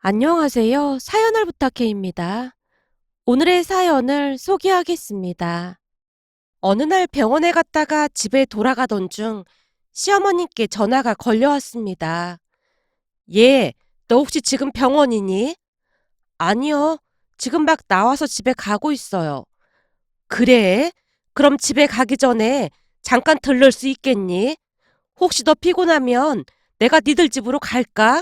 안녕하세요. 사연을 부탁해입니다. 오늘의 사연을 소개하겠습니다. 어느 날 병원에 갔다가 집에 돌아가던 중 시어머님께 전화가 걸려왔습니다. 예, 너 혹시 지금 병원이니? 아니요. 지금 막 나와서 집에 가고 있어요. 그래? 그럼 집에 가기 전에 잠깐 들를 수 있겠니? 혹시 너 피곤하면 내가 니들 집으로 갈까?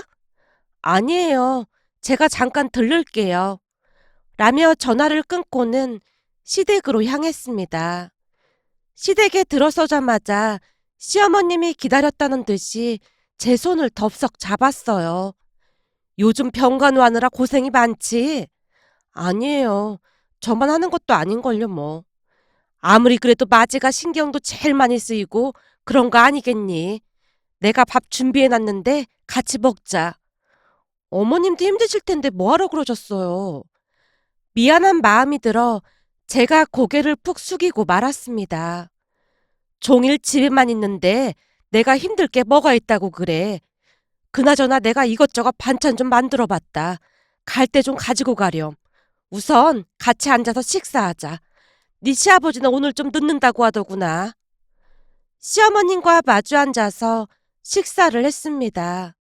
아니에요. 제가 잠깐 들를게요. 라며 전화를 끊고는 시댁으로 향했습니다. 시댁에 들어서자마자 시어머님이 기다렸다는 듯이 제 손을 덥석 잡았어요. 요즘 병간 와느라 고생이 많지? 아니에요. 저만 하는 것도 아닌걸요, 뭐. 아무리 그래도 마제가 신경도 제일 많이 쓰이고 그런 거 아니겠니? 내가 밥 준비해놨는데 같이 먹자. 어머님도 힘드실 텐데 뭐하러 그러셨어요? 미안한 마음이 들어 제가 고개를 푹 숙이고 말았습니다. 종일 집에만 있는데 내가 힘들 게 뭐가 있다고 그래. 그나저나 내가 이것저것 반찬 좀 만들어 봤다. 갈 때 좀 가지고 가렴. 우선 같이 앉아서 식사하자. 네 시아버지는 오늘 좀 늦는다고 하더구나. 시어머님과 마주 앉아서 식사를 했습니다.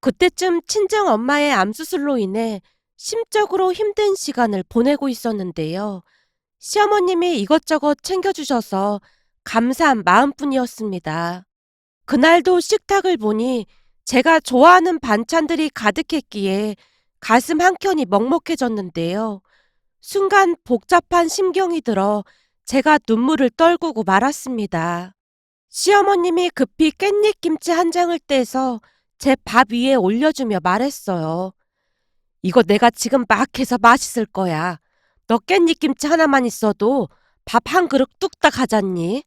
그때쯤 친정 엄마의 암수술로 인해 심적으로 힘든 시간을 보내고 있었는데요. 시어머님이 이것저것 챙겨주셔서 감사한 마음뿐이었습니다. 그날도 식탁을 보니 제가 좋아하는 반찬들이 가득했기에 가슴 한켠이 먹먹해졌는데요. 순간 복잡한 심경이 들어 제가 눈물을 떨구고 말았습니다. 시어머님이 급히 깻잎김치 한 장을 떼서 제 밥 위에 올려주며 말했어요. 이거 내가 지금 막 해서 맛있을 거야. 너 깻잎김치 하나만 있어도 밥 한 그릇 뚝딱 하잖니?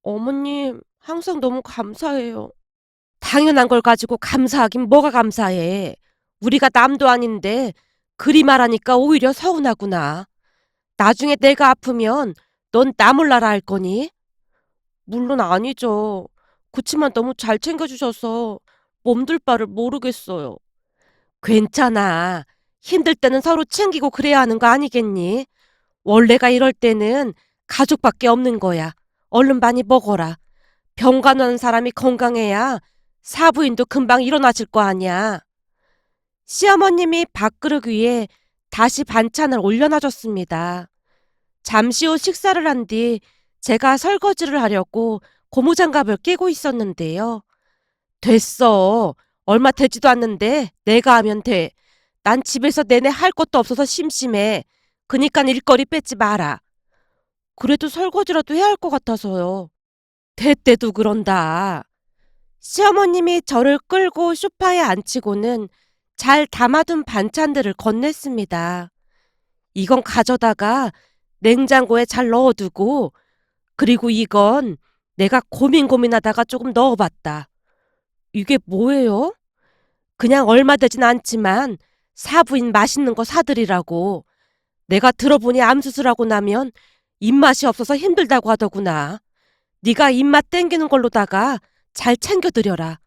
어머님, 항상 너무 감사해요. 당연한 걸 가지고 감사하긴 뭐가 감사해. 우리가 남도 아닌데 그리 말하니까 오히려 서운하구나. 나중에 내가 아프면 넌 나 몰라라 할 거니? 물론 아니죠. 그치만 너무 잘 챙겨주셔서 몸둘 바를 모르겠어요. 괜찮아. 힘들 때는 서로 챙기고 그래야 하는 거 아니겠니? 원래가 이럴 때는 가족밖에 없는 거야. 얼른 많이 먹어라. 병간 오는 사람이 건강해야 사부인도 금방 일어나실 거 아니야. 시어머님이 밥그릇 위에 다시 반찬을 올려놔줬습니다. 잠시 후 식사를 한 뒤 제가 설거지를 하려고 고무장갑을 끼고 있었는데요. 됐어. 얼마 되지도 않는데 내가 하면 돼. 난 집에서 내내 할 것도 없어서 심심해. 그니깐 일거리 뺏지 마라. 그래도 설거지라도 해야 할 것 같아서요. 대때도 그런다. 시어머님이 저를 끌고 소파에 앉히고는 잘 담아둔 반찬들을 건넸습니다. 이건 가져다가 냉장고에 잘 넣어두고, 그리고 이건 내가 고민하다가 조금 넣어봤다. 이게 뭐예요? 그냥 얼마 되진 않지만 사부인 맛있는 거 사드리라고. 내가 들어보니 암수술하고 나면 입맛이 없어서 힘들다고 하더구나. 네가 입맛 땡기는 걸로다가 잘 챙겨드려라.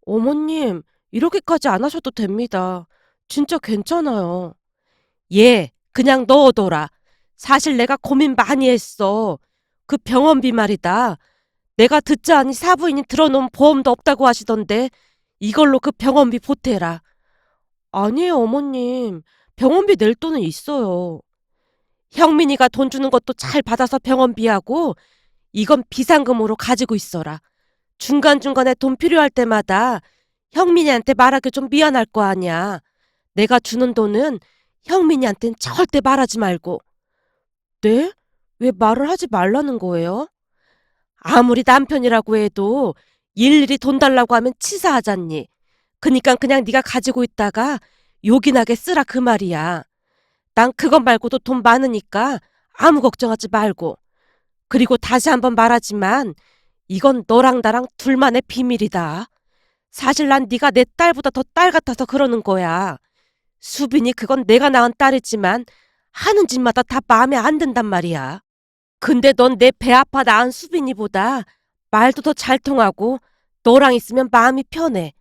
어머님, 이렇게까지 안 하셔도 됩니다. 진짜 괜찮아요. 예, 그냥 넣어둬라. 사실 내가 고민 많이 했어. 그 병원비 말이다. 내가 듣자하니 사부인이 들어놓은 보험도 없다고 하시던데 이걸로 그 병원비 보태라. 아니에요, 어머님. 병원비 낼 돈은 있어요. 형민이가 돈 주는 것도 잘 받아서 병원비하고 이건 비상금으로 가지고 있어라. 중간중간에 돈 필요할 때마다 형민이한테 말하기 좀 미안할 거 아니야. 내가 주는 돈은 형민이한텐 절대 말하지 말고. 네? 왜 말을 하지 말라는 거예요? 아무리 남편이라고 해도 일일이 돈 달라고 하면 치사하잖니. 그니까 그냥 네가 가지고 있다가 요긴하게 쓰라 그 말이야. 난 그것 말고도 돈 많으니까 아무 걱정하지 말고. 그리고 다시 한번 말하지만 이건 너랑 나랑 둘만의 비밀이다. 사실 난 네가 내 딸보다 더 딸 같아서 그러는 거야. 수빈이 그건 내가 낳은 딸이지만 하는 짓마다 다 마음에 안 든단 말이야. 근데 넌 내 배 아파 낳은 수빈이보다 말도 더 잘 통하고 너랑 있으면 마음이 편해.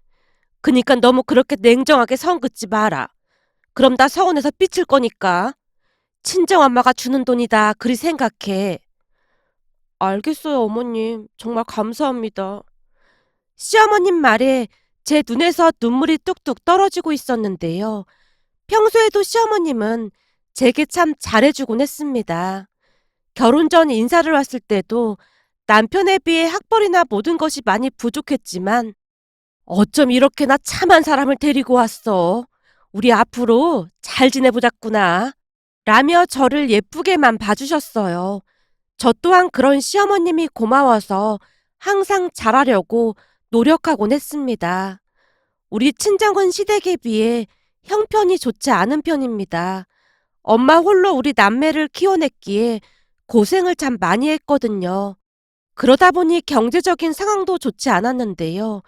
그니까 너무 그렇게 냉정하게 선 긋지 마라. 그럼 나 서운해서 삐칠 거니까. 친정엄마가 주는 돈이다. 그리 생각해. 알겠어요, 어머님. 정말 감사합니다. 시어머님 말에 제 눈에서 눈물이 뚝뚝 떨어지고 있었는데요. 평소에도 시어머님은 제게 참 잘해주곤 했습니다. 결혼 전 인사를 왔을 때도 남편에 비해 학벌이나 모든 것이 많이 부족했지만 어쩜 이렇게나 참한 사람을 데리고 왔어. 우리 앞으로 잘 지내보자꾸나. 라며 저를 예쁘게만 봐주셨어요. 저 또한 그런 시어머님이 고마워서 항상 잘하려고 노력하곤 했습니다. 우리 친정은 시댁에 비해 형편이 좋지 않은 편입니다. 엄마 홀로 우리 남매를 키워냈기에 고생을 참 많이 했거든요. 그러다 보니 경제적인 상황도 좋지 않았는데요.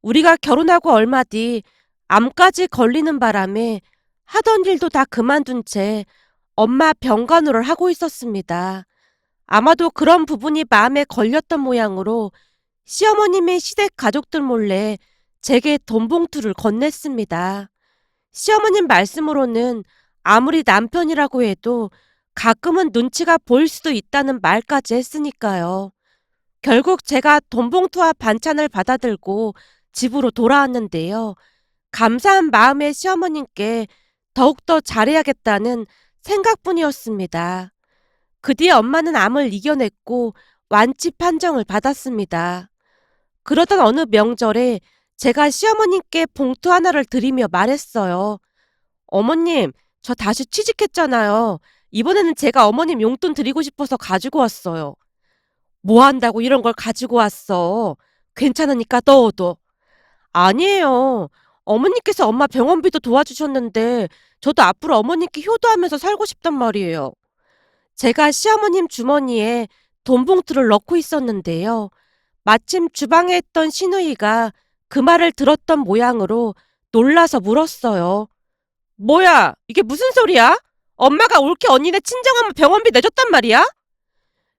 우리가 결혼하고 얼마 뒤 암까지 걸리는 바람에 하던 일도 다 그만둔 채 엄마 병간호를 하고 있었습니다. 아마도 그런 부분이 마음에 걸렸던 모양으로 시어머님의 시댁 가족들 몰래 제게 돈 봉투를 건넸습니다. 시어머님 말씀으로는 아무리 남편이라고 해도 가끔은 눈치가 보일 수도 있다는 말까지 했으니까요. 결국 제가 돈 봉투와 반찬을 받아들고 집으로 돌아왔는데요. 감사한 마음에 시어머님께 더욱더 잘해야겠다는 생각뿐이었습니다. 그 뒤에 엄마는 암을 이겨냈고 완치 판정을 받았습니다. 그러던 어느 명절에 제가 시어머님께 봉투 하나를 드리며 말했어요. 어머님, 저 다시 취직했잖아요. 이번에는 제가 어머님 용돈 드리고 싶어서 가지고 왔어요. 뭐 한다고 이런 걸 가지고 왔어. 괜찮으니까 넣어둬. 아니에요. 어머니께서 엄마 병원비도 도와주셨는데 저도 앞으로 어머니께 효도하면서 살고 싶단 말이에요. 제가 시어머님 주머니에 돈 봉투를 넣고 있었는데요. 마침 주방에 있던 시누이가 그 말을 들었던 모양으로 놀라서 물었어요. 뭐야, 이게 무슨 소리야? 엄마가 올케 언니네 친정엄마 병원비 내줬단 말이야?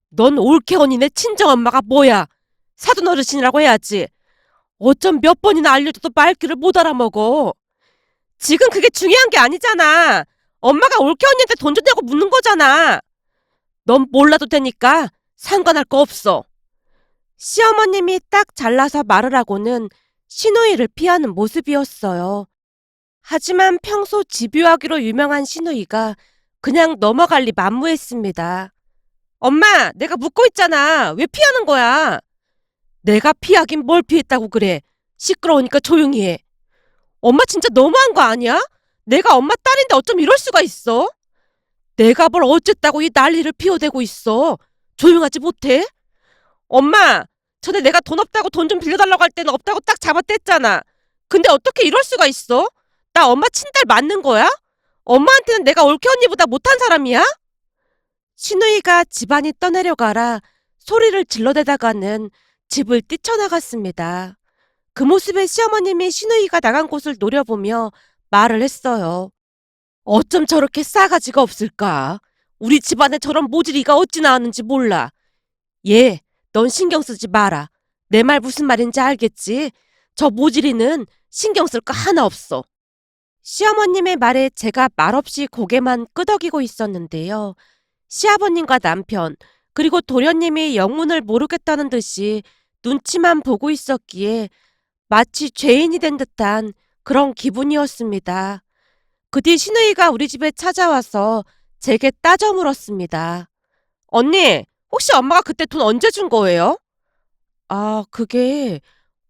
넌 올케 언니네 친정엄마가 뭐야? 사돈 어르신이라고 해야지. 어쩜 몇 번이나 알려줘도 말귀를 못 알아먹어. 지금 그게 중요한 게 아니잖아. 엄마가 올케 언니한테 돈 줬냐고 묻는 거잖아. 넌 몰라도 되니까 상관할 거 없어. 시어머님이 딱 잘라서 말을 하고는 시누이를 피하는 모습이었어요. 하지만 평소 집요하기로 유명한 시누이가 그냥 넘어갈 리 만무했습니다. 엄마, 내가 묻고 있잖아. 왜 피하는 거야? 내가 피하긴 뭘 피했다고 그래. 시끄러우니까 조용히 해. 엄마 진짜 너무한 거 아니야? 내가 엄마 딸인데 어쩜 이럴 수가 있어? 내가 뭘 어쨌다고 이 난리를 피워대고 있어. 조용하지 못해? 엄마, 전에 내가 돈 없다고 돈 좀 빌려달라고 할 때는 없다고 딱 잡아댔잖아. 근데 어떻게 이럴 수가 있어? 나 엄마 친딸 맞는 거야? 엄마한테는 내가 올케 언니보다 못한 사람이야? 시누이가 집안이 떠내려가라 소리를 질러대다가는 집을 뛰쳐나갔습니다. 그 모습에 시어머님이 시누이가 나간 곳을 노려보며 말을 했어요. 어쩜 저렇게 싸가지가 없을까? 우리 집안에 저런 모질이가 어찌 나왔는지 몰라. 얘, 넌 신경 쓰지 마라. 내 말 무슨 말인지 알겠지? 저 모질이는 신경 쓸 거 하나 없어. 시어머님의 말에 제가 말없이 고개만 끄덕이고 있었는데요. 시아버님과 남편, 그리고 도련님이 영문을 모르겠다는 듯이 눈치만 보고 있었기에 마치 죄인이 된 듯한 그런 기분이었습니다. 그 뒤 시누이가 우리 집에 찾아와서 제게 따져 물었습니다. 언니, 혹시 엄마가 그때 돈 언제 준 거예요? 아, 그게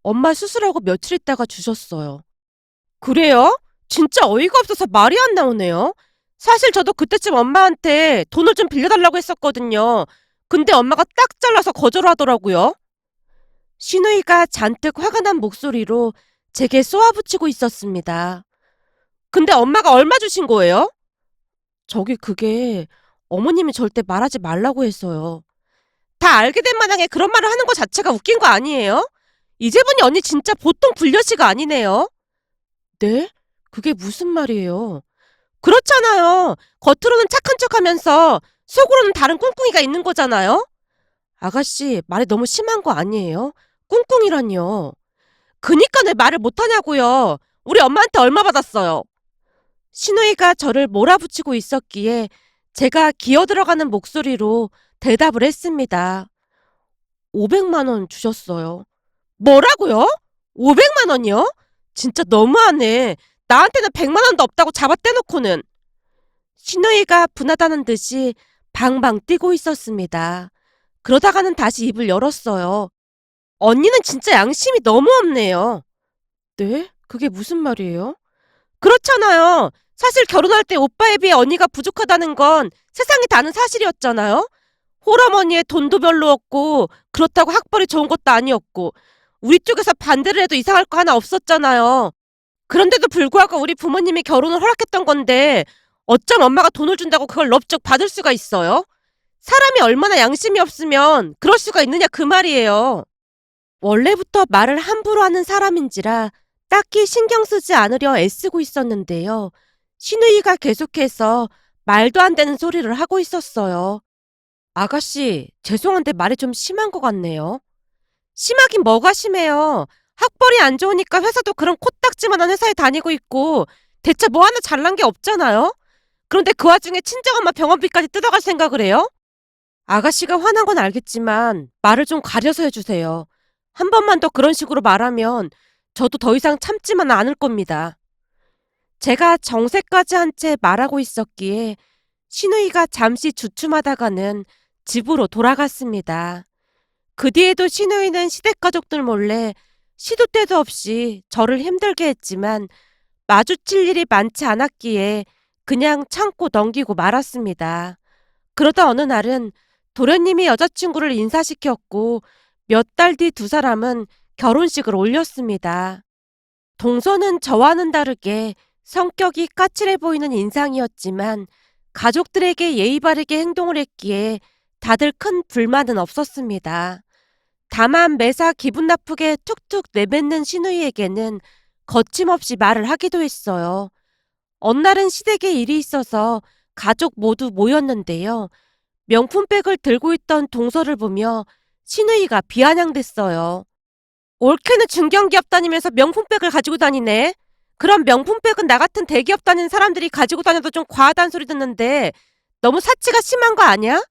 엄마 수술하고 며칠 있다가 주셨어요. 그래요? 진짜 어이가 없어서 말이 안 나오네요. 사실 저도 그때쯤 엄마한테 돈을 좀 빌려달라고 했었거든요. 근데 엄마가 딱 잘라서 거절하더라고요. 시누이가 잔뜩 화가 난 목소리로 제게 쏘아붙이고 있었습니다. 근데 엄마가 얼마 주신 거예요? 저기 그게 어머님이 절대 말하지 말라고 했어요. 다 알게 된 마당에 그런 말을 하는 것 자체가 웃긴 거 아니에요? 이제 보니 언니 진짜 보통 불려시가 아니네요. 네? 그게 무슨 말이에요? 그렇잖아요. 겉으로는 착한 척하면서 속으로는 다른 꿍꿍이가 있는 거잖아요. 아가씨, 말이 너무 심한 거 아니에요? 꿍꿍이라니요. 그니까 왜 말을 못하냐고요. 우리 엄마한테 얼마 받았어요. 신우이가 저를 몰아붙이고 있었기에 제가 기어들어가는 목소리로 대답을 했습니다. 500만 원 주셨어요. 뭐라고요? 500만 원이요? 진짜 너무하네. 나한테는 100만 원도 없다고 잡아떼놓고는. 신우이가 분하다는 듯이 방방 뛰고 있었습니다. 그러다가는 다시 입을 열었어요. 언니는 진짜 양심이 너무 없네요. 네? 그게 무슨 말이에요? 그렇잖아요. 사실 결혼할 때 오빠에 비해 언니가 부족하다는 건 세상이 다는 사실이었잖아요. 홀어머니의 돈도 별로 없고 그렇다고 학벌이 좋은 것도 아니었고 우리 쪽에서 반대를 해도 이상할 거 하나 없었잖아요. 그런데도 불구하고 우리 부모님이 결혼을 허락했던 건데 어쩜 엄마가 돈을 준다고 그걸 럽적 받을 수가 있어요? 사람이 얼마나 양심이 없으면 그럴 수가 있느냐 그 말이에요. 원래부터 말을 함부로 하는 사람인지라 딱히 신경 쓰지 않으려 애쓰고 있었는데요. 신우이가 계속해서 말도 안 되는 소리를 하고 있었어요. 아가씨, 죄송한데 말이 좀 심한 것 같네요. 심하긴 뭐가 심해요. 학벌이 안 좋으니까 회사도 그런 코딱지만한 회사에 다니고 있고 대체 뭐 하나 잘난 게 없잖아요? 그런데 그 와중에 친정엄마 병원비까지 뜯어갈 생각을 해요? 아가씨가 화난 건 알겠지만 말을 좀 가려서 해주세요. 한 번만 더 그런 식으로 말하면 저도 더 이상 참지만 않을 겁니다. 제가 정색까지 한 채 말하고 있었기에 신우이가 잠시 주춤하다가는 집으로 돌아갔습니다. 그 뒤에도 신우이는 시댁가족들 몰래 시도 때도 없이 저를 힘들게 했지만 마주칠 일이 많지 않았기에 그냥 참고 넘기고 말았습니다. 그러다 어느 날은 도련님이 여자친구를 인사시켰고 몇 달 뒤 두 사람은 결혼식을 올렸습니다. 동서는 저와는 다르게 성격이 까칠해 보이는 인상이었지만 가족들에게 예의 바르게 행동을 했기에 다들 큰 불만은 없었습니다. 다만 매사 기분 나쁘게 툭툭 내뱉는 신우이에게는 거침없이 말을 하기도 했어요. 어느 날은 시댁에 일이 있어서 가족 모두 모였는데요. 명품백을 들고 있던 동서를 보며 신우이가 비아냥댔어요. 올케는 중견기업 다니면서 명품백을 가지고 다니네. 그럼 명품백은 나 같은 대기업 다니는 사람들이 가지고 다녀도 좀 과하다는 소리 듣는데 너무 사치가 심한 거 아니야?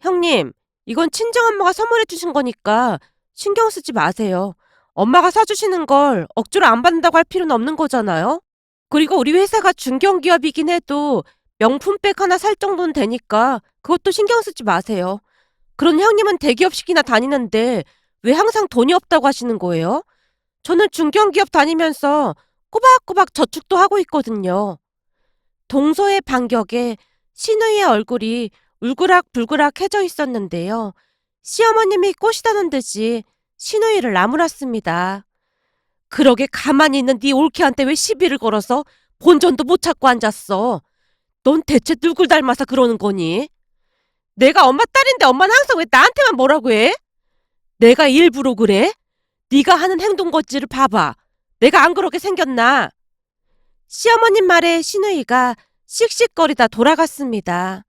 형님, 이건 친정엄마가 선물해 주신 거니까 신경 쓰지 마세요. 엄마가 사주시는 걸 억지로 안 받는다고 할 필요는 없는 거잖아요. 그리고 우리 회사가 중견기업이긴 해도 명품백 하나 살 정도는 되니까 그것도 신경 쓰지 마세요. 그런 형님은 대기업식이나 다니는데 왜 항상 돈이 없다고 하시는 거예요? 저는 중견기업 다니면서 꼬박꼬박 저축도 하고 있거든요. 동서의 반격에 신우이의 얼굴이 울그락불그락해져 있었는데요. 시어머님이 꼬시다는 듯이 신우이를 나무랐습니다. 그러게 가만히 있는 네 올케한테 왜 시비를 걸어서 본전도 못 찾고 앉았어. 넌 대체 누굴 닮아서 그러는 거니? 내가 엄마 딸인데 엄마는 항상 왜 나한테만 뭐라고 해? 내가 일부러 그래? 네가 하는 행동 것지를 봐봐. 내가 안 그렇게 생겼나? 시어머님 말에 신우이가 씩씩거리다 돌아갔습니다.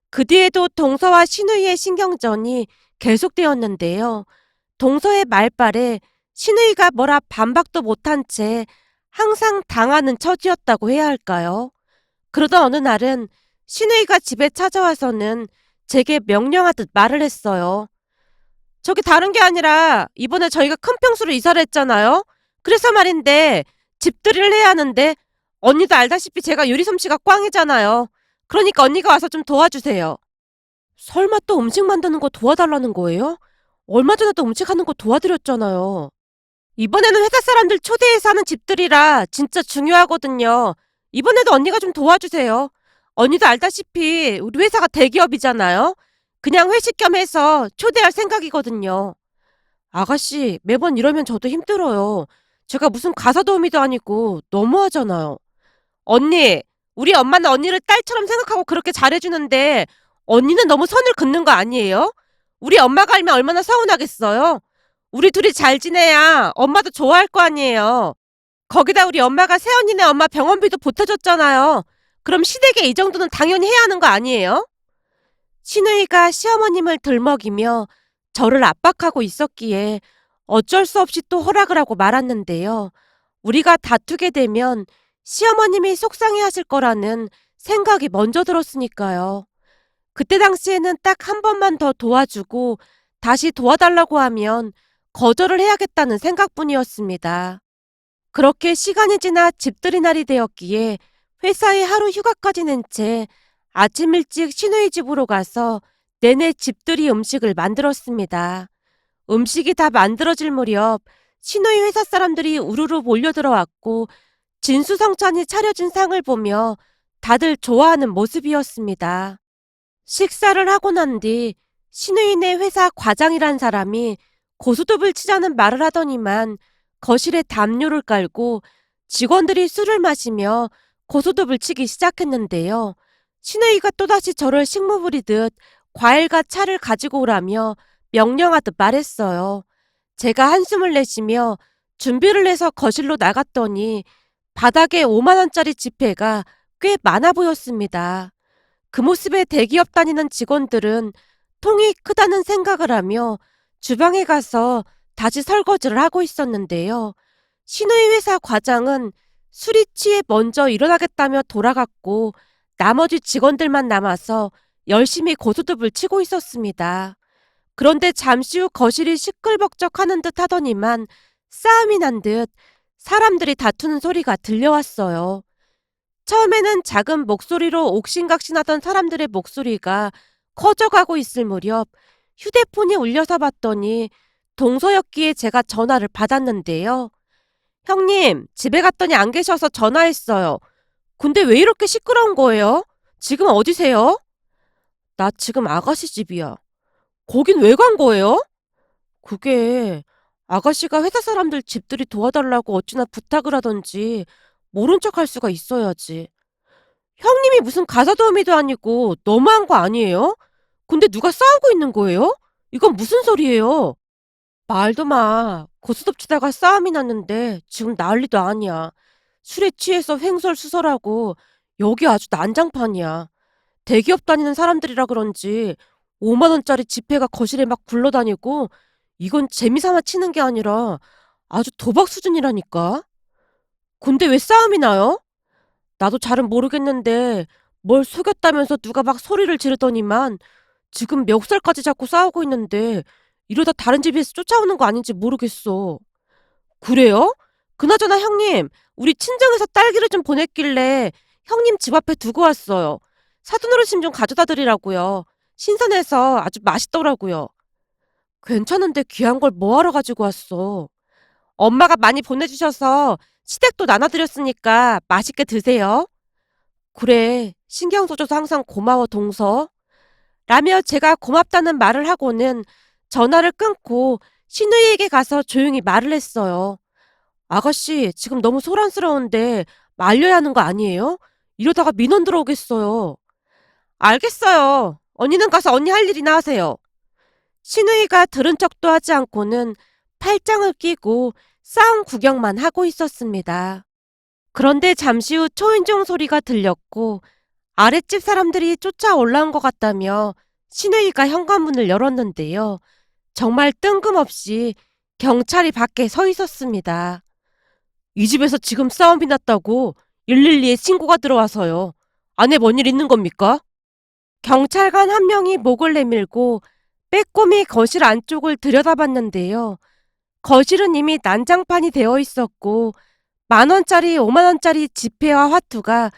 그 뒤에도 동서와 신우이의 신경전이 계속되었는데요. 동서의 말발에 신우이가 뭐라 반박도 못한 채 항상 당하는 처지였다고 해야 할까요? 그러던 어느 날은 신우이가 집에 찾아와서는 제게 명령하듯 말을 했어요. 저기 다른 게 아니라 이번에 저희가 큰 평수로 이사를 했잖아요. 그래서 말인데 집들이를 해야 하는데 언니도 알다시피 제가 요리 솜씨가 꽝이잖아요. 그러니까 언니가 와서 좀 도와주세요. 설마 또 음식 만드는 거 도와달라는 거예요? 얼마 전에도 음식하는 거 도와드렸잖아요. 이번에는 회사 사람들 초대해서 하는 집들이라 진짜 중요하거든요. 이번에도 언니가 좀 도와주세요. 언니도 알다시피 우리 회사가 대기업이잖아요. 그냥 회식 겸 해서 초대할 생각이거든요. 아가씨, 매번 이러면 저도 힘들어요. 제가 무슨 가사 도우미도 아니고 너무하잖아요. 언니, 우리 엄마는 언니를 딸처럼 생각하고 그렇게 잘해주는데 언니는 너무 선을 긋는 거 아니에요? 우리 엄마가 알면 얼마나 서운하겠어요? 우리 둘이 잘 지내야 엄마도 좋아할 거 아니에요. 거기다 우리 엄마가 새언니네 엄마 병원비도 보태줬잖아요. 그럼 시댁에 이 정도는 당연히 해야 하는 거 아니에요? 신우이가 시어머님을 들먹이며 저를 압박하고 있었기에 어쩔 수 없이 또 허락을 하고 말았는데요. 우리가 다투게 되면 시어머님이 속상해 하실 거라는 생각이 먼저 들었으니까요. 그때 당시에는 딱 한 번만 더 도와주고 다시 도와달라고 하면 거절을 해야겠다는 생각뿐이었습니다. 그렇게 시간이 지나 집들이 날이 되었기에 회사에 하루 휴가까지 낸 채 아침 일찍 시누이 집으로 가서 내내 집들이 음식을 만들었습니다. 음식이 다 만들어질 무렵 시누이 회사 사람들이 우르르 몰려들어왔고 진수성찬이 차려진 상을 보며 다들 좋아하는 모습이었습니다. 식사를 하고 난 뒤 시누이네 회사 과장이란 사람이 고스톱을 치자는 말을 하더니만 거실에 담요를 깔고 직원들이 술을 마시며 고스톱을 치기 시작했는데요. 시누이가 또다시 저를 식무 부리듯 과일과 차를 가지고 오라며 명령하듯 말했어요. 제가 한숨을 내쉬며 준비를 해서 거실로 나갔더니 바닥에 5만 원짜리 지폐가 꽤 많아 보였습니다. 그 모습에 대기업 다니는 직원들은 통이 크다는 생각을 하며 주방에 가서 다시 설거지를 하고 있었는데요. 시누이 회사 과장은 술이 취해 먼저 일어나겠다며 돌아갔고 나머지 직원들만 남아서 열심히 고스톱을 치고 있었습니다. 그런데 잠시 후 거실이 시끌벅적하는 듯 하더니만 싸움이 난 듯 사람들이 다투는 소리가 들려왔어요. 처음에는 작은 목소리로 옥신각신하던 사람들의 목소리가 커져가고 있을 무렵 휴대폰이 울려서 봤더니 동서였기에 제가 전화를 받았는데요. 형님, 집에 갔더니 안 계셔서 전화했어요. 근데 왜 이렇게 시끄러운 거예요? 지금 어디세요? 나 지금 아가씨 집이야. 거긴 왜 간 거예요? 그게 아가씨가 회사 사람들 집들이 도와달라고 어찌나 부탁을 하던지 모른 척 할 수가 있어야지. 형님이 무슨 가사도우미도 아니고 너무한 거 아니에요? 근데 누가 싸우고 있는 거예요? 이건 무슨 소리예요? 말도 마. 고스톱 치다가 싸움이 났는데 지금 난리도 아니야. 술에 취해서 횡설수설하고 여기 아주 난장판이야. 대기업 다니는 사람들이라 그런지 5만 원짜리 지폐가 거실에 막 굴러다니고 이건 재미삼아 치는 게 아니라 아주 도박 수준이라니까. 근데 왜 싸움이 나요? 나도 잘은 모르겠는데 뭘 속였다면서 누가 막 소리를 지르더니만 지금 멱살까지 잡고 싸우고 있는데 이러다 다른 집에서 쫓아오는 거 아닌지 모르겠어. 그래요? 그나저나 형님, 우리 친정에서 딸기를 좀 보냈길래 형님 집 앞에 두고 왔어요. 사돈어르신 좀 가져다 드리라고요. 신선해서 아주 맛있더라고요. 괜찮은데 귀한 걸 뭐하러 가지고 왔어? 엄마가 많이 보내주셔서 시댁도 나눠드렸으니까 맛있게 드세요. 그래, 신경 써줘서 항상 고마워, 동서. 라며 제가 고맙다는 말을 하고는 전화를 끊고 시누이에게 가서 조용히 말을 했어요. 아가씨, 지금 너무 소란스러운데 말려야 하는 거 아니에요? 이러다가 민원 들어오겠어요. 알겠어요. 언니는 가서 언니 할 일이나 하세요. 시누이가 들은 척도 하지 않고는 팔짱을 끼고 싸움 구경만 하고 있었습니다. 그런데 잠시 후 초인종 소리가 들렸고 아랫집 사람들이 쫓아 올라온 것 같다며 시누이가 현관문을 열었는데요. 정말 뜬금없이 경찰이 밖에 서 있었습니다. 이 집에서 지금 싸움이 났다고 112에 신고가 들어와서요. 안에 뭔 일 있는 겁니까? 경찰관 한 명이 목을 내밀고 빼꼼히 거실 안쪽을 들여다봤는데요. 거실은 이미 난장판이 되어 있었고 10,000원짜리, 5만 원짜리 지폐와 화투가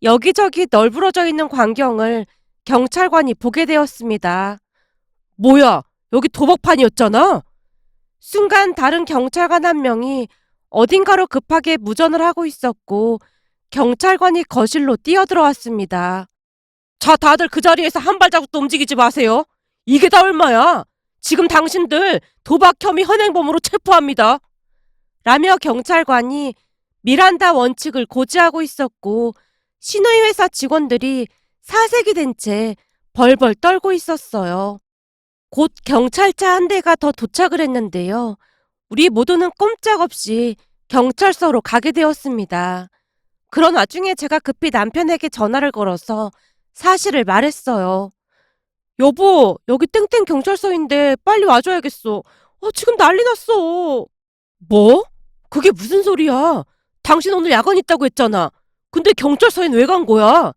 여기저기 널브러져 있는 광경을 경찰관이 보게 되었습니다. 뭐야, 여기 도박판이었잖아? 순간 다른 경찰관 한 명이 어딘가로 급하게 무전을 하고 있었고 경찰관이 거실로 뛰어들어왔습니다. 자, 다들 그 자리에서 한 발자국도 움직이지 마세요. 이게 다 얼마야? 지금 당신들 도박 혐의 현행범으로 체포합니다. 라며 경찰관이 미란다 원칙을 고지하고 있었고 시누이 회사 직원들이 사색이 된 채 벌벌 떨고 있었어요. 곧 경찰차 한 대가 더 도착을 했는데요. 우리 모두는 꼼짝없이 경찰서로 가게 되었습니다. 그런 와중에 제가 급히 남편에게 전화를 걸어서 사실을 말했어요. 여보, 여기 땡땡 경찰서인데 빨리 와줘야겠어. 지금 난리 났어. 뭐? 그게 무슨 소리야? 당신 오늘 야간 있다고 했잖아. 근데 경찰서엔 왜 간 거야?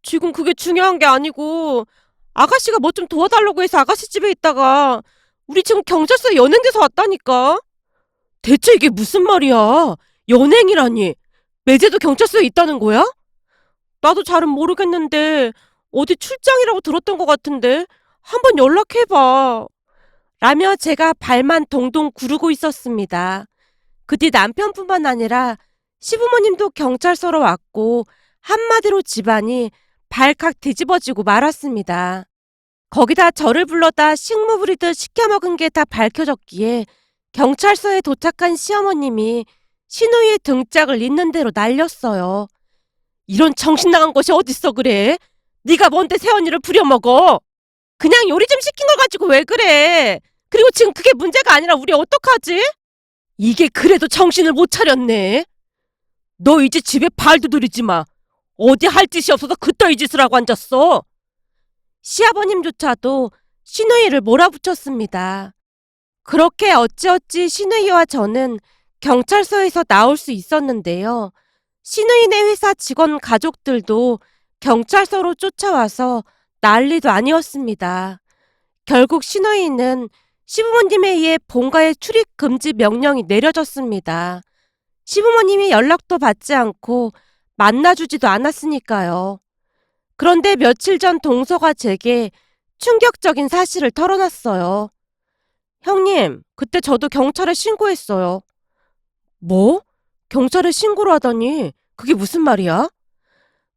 지금 그게 중요한 게 아니고 아가씨가 뭐 좀 도와달라고 해서 아가씨 집에 있다가 우리 지금 경찰서에 연행돼서 왔다니까? 대체 이게 무슨 말이야? 연행이라니. 매제도 경찰서에 있다는 거야? 나도 잘은 모르겠는데 어디 출장이라고 들었던 것 같은데 한번 연락해봐. 라며 제가 발만 동동 구르고 있었습니다. 그 뒤 남편뿐만 아니라 시부모님도 경찰서로 왔고 한마디로 집안이 발칵 뒤집어지고 말았습니다. 거기다 저를 불러다 식무 부리듯 시켜먹은 게 다 밝혀졌기에 경찰서에 도착한 시어머님이 시누이의 등짝을 있는 대로 날렸어요. 이런 정신 나간 것이 어딨어 그래? 네가 뭔데 새언니를 부려먹어? 그냥 요리 좀 시킨 걸 가지고 왜 그래? 그리고 지금 그게 문제가 아니라 우리 어떡하지? 이게 그래도 정신을 못 차렸네. 너 이제 집에 발도 들이지 마. 어디 할 짓이 없어서 그따위 짓을 하고 앉았어. 시아버님조차도 시누이를 몰아붙였습니다. 그렇게 어찌어찌 시누이와 저는 경찰서에서 나올 수 있었는데요. 시누이네 회사 직원 가족들도 경찰서로 쫓아와서 난리도 아니었습니다. 결국 시누이는 시부모님에 의해 본가에 출입 금지 명령이 내려졌습니다. 시부모님이 연락도 받지 않고 만나주지도 않았으니까요. 그런데 며칠 전 동서가 제게 충격적인 사실을 털어놨어요. 형님, 그때 저도 경찰에 신고했어요. 뭐? 경찰에 신고를 하다니? 그게 무슨 말이야?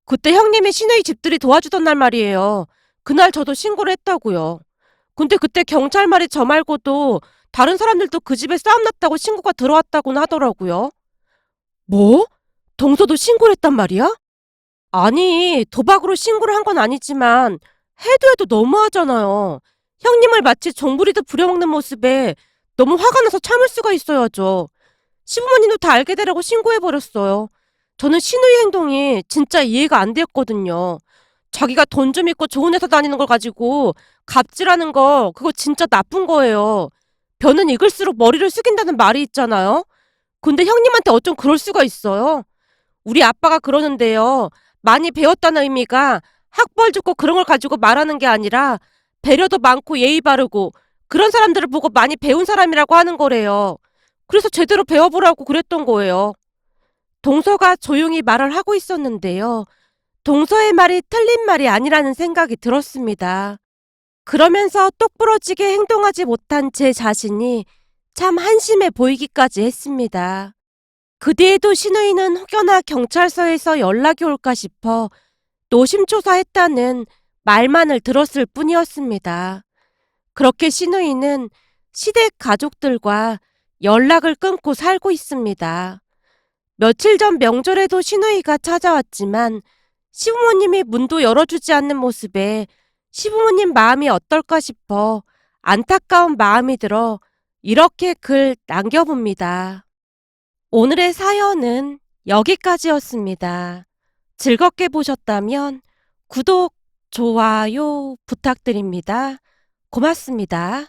그때 형님이 시누이 집들이 도와주던 날 말이에요. 그날 저도 신고를 했다고요. 근데 그때 경찰 말이 저 말고도 다른 사람들도 그 집에 싸움 났다고 신고가 들어왔다고는 하더라고요. 뭐? 동서도 신고를 했단 말이야? 아니, 도박으로 신고를 한 건 아니지만 해도 너무하잖아요. 형님을 마치 종부리듯 부려먹는 모습에 너무 화가 나서 참을 수가 있어야죠. 시부모님도 다 알게 되라고 신고해버렸어요. 저는 시누이 행동이 진짜 이해가 안 되었거든요. 자기가 돈 좀 있고 좋은 회사 다니는 걸 가지고 갑질하는 거 그거 진짜 나쁜 거예요. 벼는 익을수록 머리를 숙인다는 말이 있잖아요. 근데 형님한테 어쩜 그럴 수가 있어요? 우리 아빠가 그러는데요. 많이 배웠다는 의미가 학벌 좋고 그런 걸 가지고 말하는 게 아니라 배려도 많고 예의 바르고 그런 사람들을 보고 많이 배운 사람이라고 하는 거래요. 그래서 제대로 배워보라고 그랬던 거예요. 동서가 조용히 말을 하고 있었는데요. 동서의 말이 틀린 말이 아니라는 생각이 들었습니다. 그러면서 똑부러지게 행동하지 못한 제 자신이 참 한심해 보이기까지 했습니다. 그 뒤에도 시누이는 혹여나 경찰서에서 연락이 올까 싶어 노심초사했다는 말만을 들었을 뿐이었습니다. 그렇게 시누이는 시댁 가족들과 연락을 끊고 살고 있습니다. 며칠 전 명절에도 시누이가 찾아왔지만 시부모님이 문도 열어주지 않는 모습에 시부모님 마음이 어떨까 싶어 안타까운 마음이 들어 이렇게 글 남겨봅니다. 오늘의 사연은 여기까지였습니다. 즐겁게 보셨다면 구독, 좋아요 부탁드립니다. 고맙습니다.